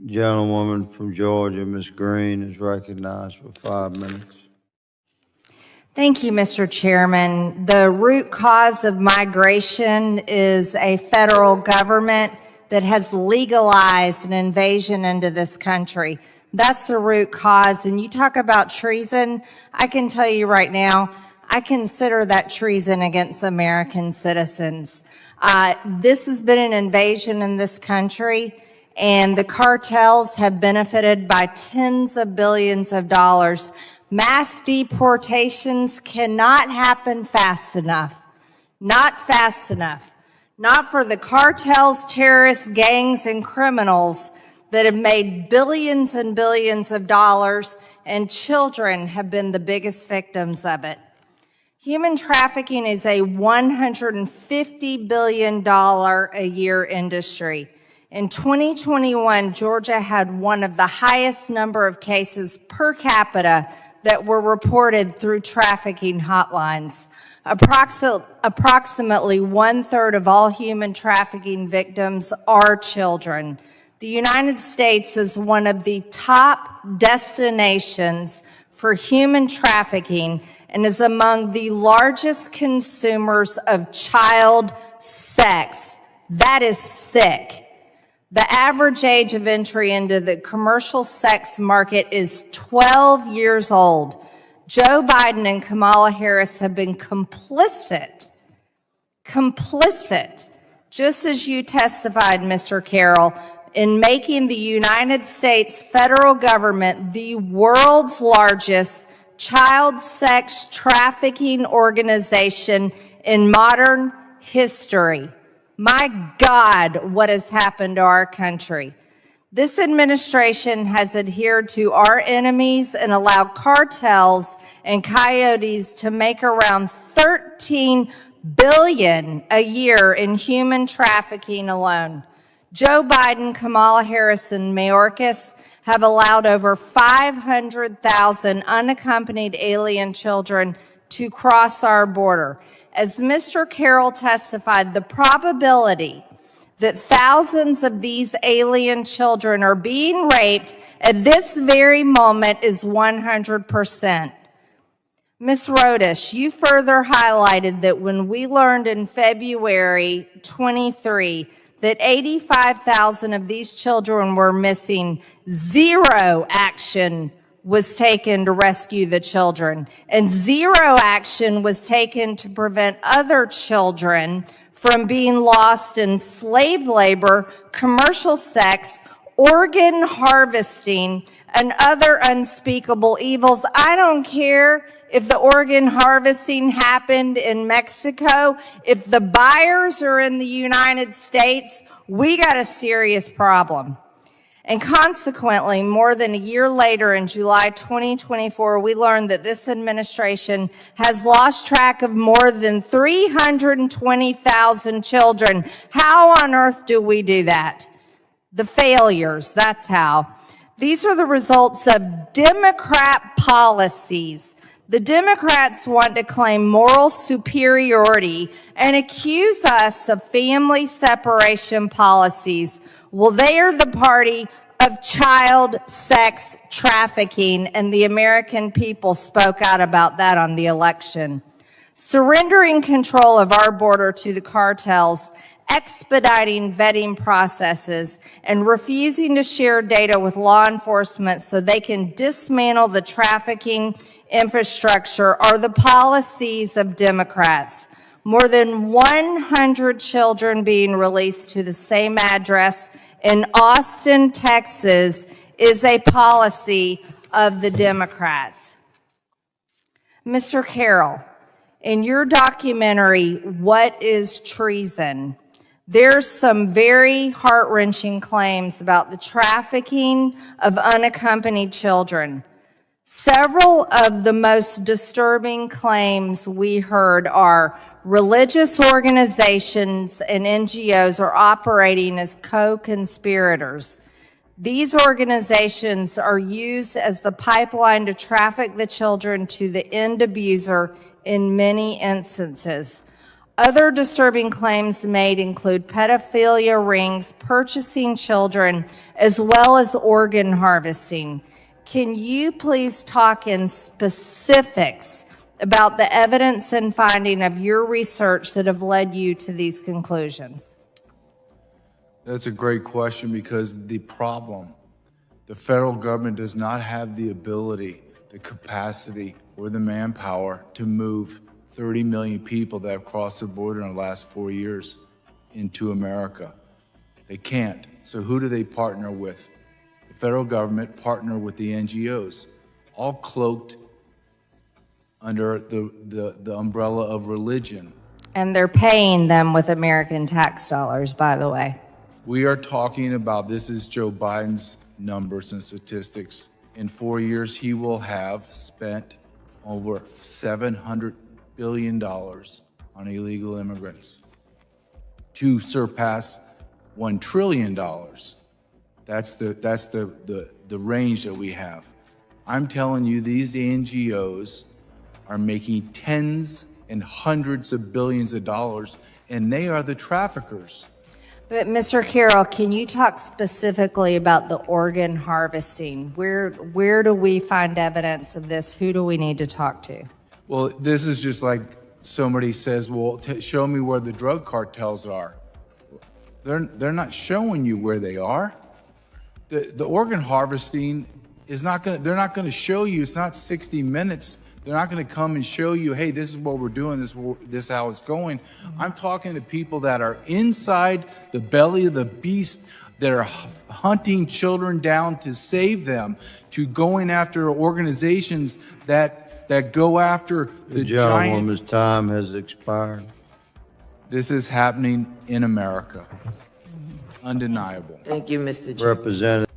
Gentlewoman from Georgia, Ms. Greene, is recognized for 5 minutes. Thank you, Mr. Chairman. The root cause of migration is a federal government that has legalized an invasion into this country. That's the root cause. And you talk about treason, I can tell you right now, I consider that treason against American citizens. This has been an invasion in this country, and the cartels have benefited by tens of billions of dollars. Mass deportations cannot happen fast enough. Not fast enough. Not for the cartels, terrorists, gangs, and criminals that have made billions and billions of dollars, and children have been the biggest victims of it. Human trafficking is a $150 billion a year industry. In 2021, Georgia had one of the highest number of cases per capita that were reported through trafficking hotlines. Approximately 1/3 of all human trafficking victims are children. The United States is one of the top destinations for human trafficking and is among the largest consumers of child sex. That is sick. The average age of entry into the commercial sex market is 12 years old. Joe Biden and Kamala Harris have been complicit, just as you testified, Mr. Carroll, in making the United States federal government the world's largest child sex trafficking organization in modern history. My God, what has happened to our country? This administration has adhered to our enemies and allowed cartels and coyotes to make around $13 billion a year in human trafficking alone. Joe Biden, Kamala Harris, and Mayorkas have allowed over 500,000 unaccompanied alien children to cross our border. As Mr. Carroll testified, the probability that thousands of these alien children are being raped at this very moment is 100%. Ms. Rodish, you further highlighted that when we learned in February 23 that 85,000 of these children were missing, zero action was taken to rescue the children, and zero action was taken to prevent other children from being lost in slave labor, commercial sex, organ harvesting, and other unspeakable evils. I don't care if the organ harvesting happened in Mexico. If the buyers are in the United States, we got a serious problem. And consequently, more than a year later, in July 2024, we learned that this administration has lost track of more than 320,000 children. How on earth do we do that? The failures, that's how. These are the results of Democrat policies. The Democrats want to claim moral superiority and accuse us of family separation policies. Well, they are the party of child sex trafficking, and the American people spoke out about that on the election. Surrendering control of our border to the cartels, expediting vetting processes, and refusing to share data with law enforcement so they can dismantle the trafficking infrastructure are the policies of Democrats. More than 100 children being released to the same address in Austin, Texas, is a policy of the Democrats. Mr. Carroll, in your documentary, What is Treason?, there's some very heart-wrenching claims about the trafficking of unaccompanied children. Several of the most disturbing claims we heard are religious organizations and NGOs are operating as co-conspirators. These organizations are used as the pipeline to traffic the children to the end abuser in many instances. Other disturbing claims made include pedophilia rings, purchasing children, as well as organ harvesting. Can you please talk in specifics about the evidence and finding of your research that have led you to these conclusions? That's a great question because the federal government does not have the ability, the capacity, or the manpower to move 30 million people that have crossed the border in the last 4 years into America. They can't. So who do they partner with? The federal government partner with the NGOs, all cloaked under the umbrella of religion. And they're paying them with American tax dollars, by the way. We are talking about, this is Joe Biden's numbers and statistics. In 4 years, he will have spent over $700 billion on illegal immigrants to surpass $1 trillion. That's the range that we have. I'm telling you, these NGOs are making tens and hundreds of billions of dollars, and they are the traffickers. But Mr. Carroll, can you talk specifically about the organ harvesting? Where do we find evidence of this? Who do we need to talk to? Well, this is just like somebody says, well, show me where the drug cartels are. They're not showing you where they are. The organ harvesting is not going to, they're not going to show you, it's not 60 minutes. They're not going to come and show you, hey, this is what we're doing, this is how it's going. I'm talking to people that are inside the belly of the beast, that are hunting children down to save them, to going after organizations that go after the giant. Gentlewoman's time has expired. This is happening in America. Undeniable. Thank you, Mr. Chair. Representative.